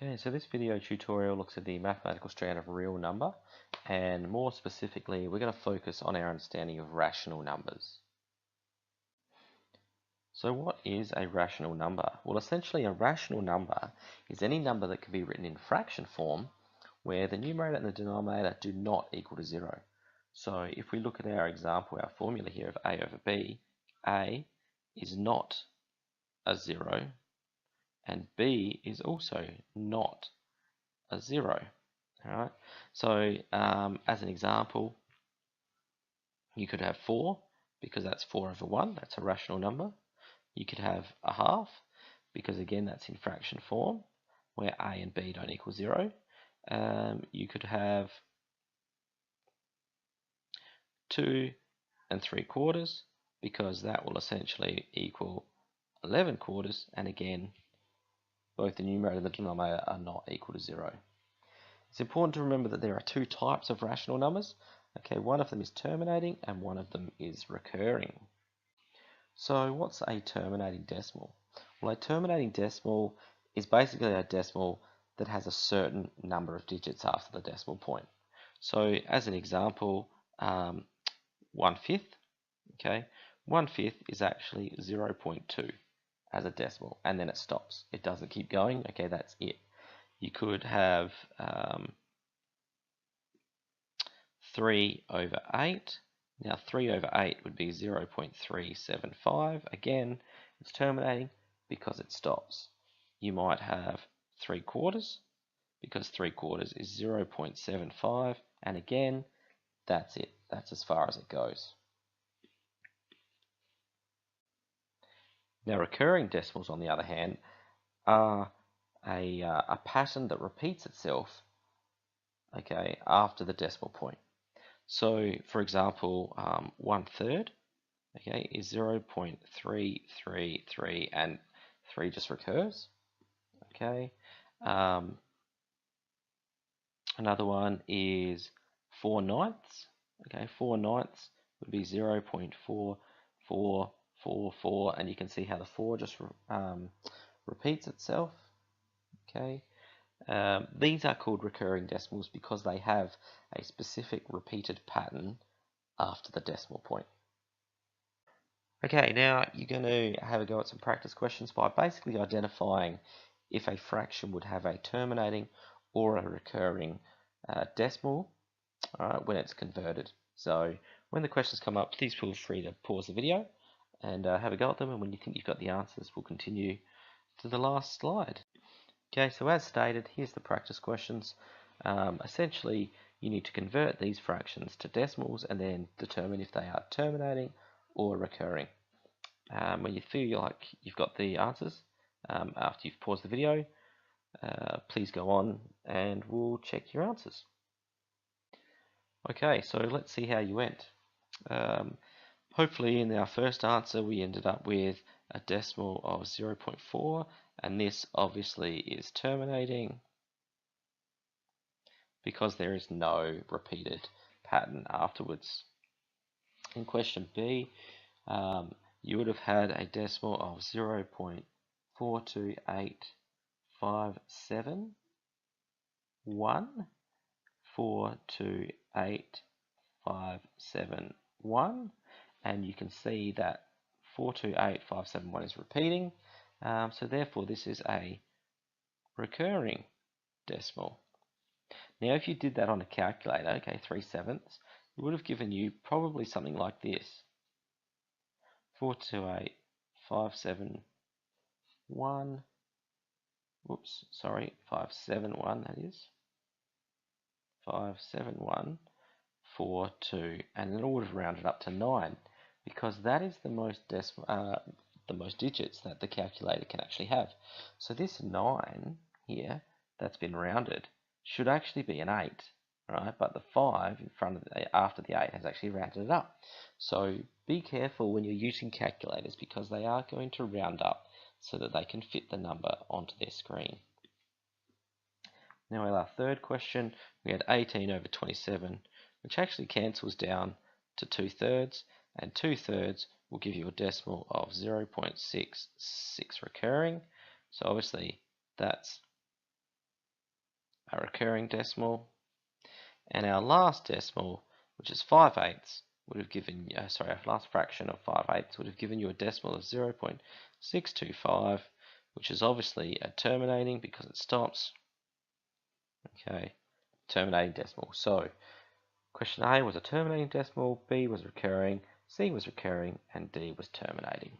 Okay, so this video tutorial looks at the mathematical strand of real number, and more specifically, we're going to focus on our understanding of rational numbers. So what is a rational number? Well, essentially a rational number is any number that can be written in fraction form where the numerator and the denominator do not equal to 0. So if we look at our example, our formula here of a over b, a is not a 0 and b is also not a 0. All right. So as an example, you could have 4 because that's 4 over 1. That's a rational number. You could have a half because again that's in fraction form where a and b don't equal 0. You could have 2 and 3/4 because that will essentially equal 11/4, and again both the numerator and the denominator are not equal to 0. It's important to remember that there are two types of rational numbers. Okay, one of them is terminating and one of them is recurring. So what's a terminating decimal? Well, a terminating decimal is basically a decimal that has a certain number of digits after the decimal point. So as an example, 1/5, okay, 1/5 is actually 0.2 as a decimal, and then it stops. It doesn't keep going. Okay, that's it. You could have 3 over 8. Now 3 over 8 would be 0.375. Again, it's terminating because it stops. You might have 3/4 because 3/4 is 0.75, and again, that's it. That's as far as it goes. Now recurring decimals, on the other hand, are a pattern that repeats itself, okay, after the decimal point. So, for example, 1/3, okay, is 0.333, and 3 just recurs, okay. Another one is 4/9, okay, 4/9 would be 0.4444, and you can see how the 4 just repeats itself, okay. These are called recurring decimals because they have a specific repeated pattern after the decimal point. Okay, now you're going to have a go at some practice questions by basically identifying if a fraction would have a terminating or a recurring decimal when it's converted. So when the questions come up, please feel free to pause the video and have a go at them, and when you think you've got the answers, we'll continue to the last slide. Okay, so as stated, here's the practice questions. Essentially, you need to convert these fractions to decimals and then determine if they are terminating or recurring. When you feel like you've got the answers, after you've paused the video, please go on and we'll check your answers. Okay, so let's see how you went. Hopefully in our first answer we ended up with a decimal of 0.4, and this obviously is terminating because there is no repeated pattern afterwards. In question B, you would have had a decimal of 0.428571, 428571, and you can see that 428571 is repeating, so therefore this is a recurring decimal. Now if you did that on a calculator, okay, 3/7, it would have given you probably something like this: 428571, whoops, sorry, 571, that is, 57142, and it would have rounded up to 9 because that is the most digits that the calculator can actually have. So this 9 here that's been rounded should actually be an 8, right? But the 5 in front of after the 8 has actually rounded it up. So be careful when you're using calculators because they are going to round up so that they can fit the number onto their screen. Now our third question, we had 18 over 27, which actually cancels down to 2/3, and 2/3 will give you a decimal of 0.66 recurring. So obviously that's a recurring decimal, and our last decimal, which is 5/8, would have given, our last fraction of 5/8 would have given you a decimal of 0.625, which is obviously a terminating because it stops. Okay, terminating decimal. So, question A was a terminating decimal, B was recurring, C was recurring, and D was terminating.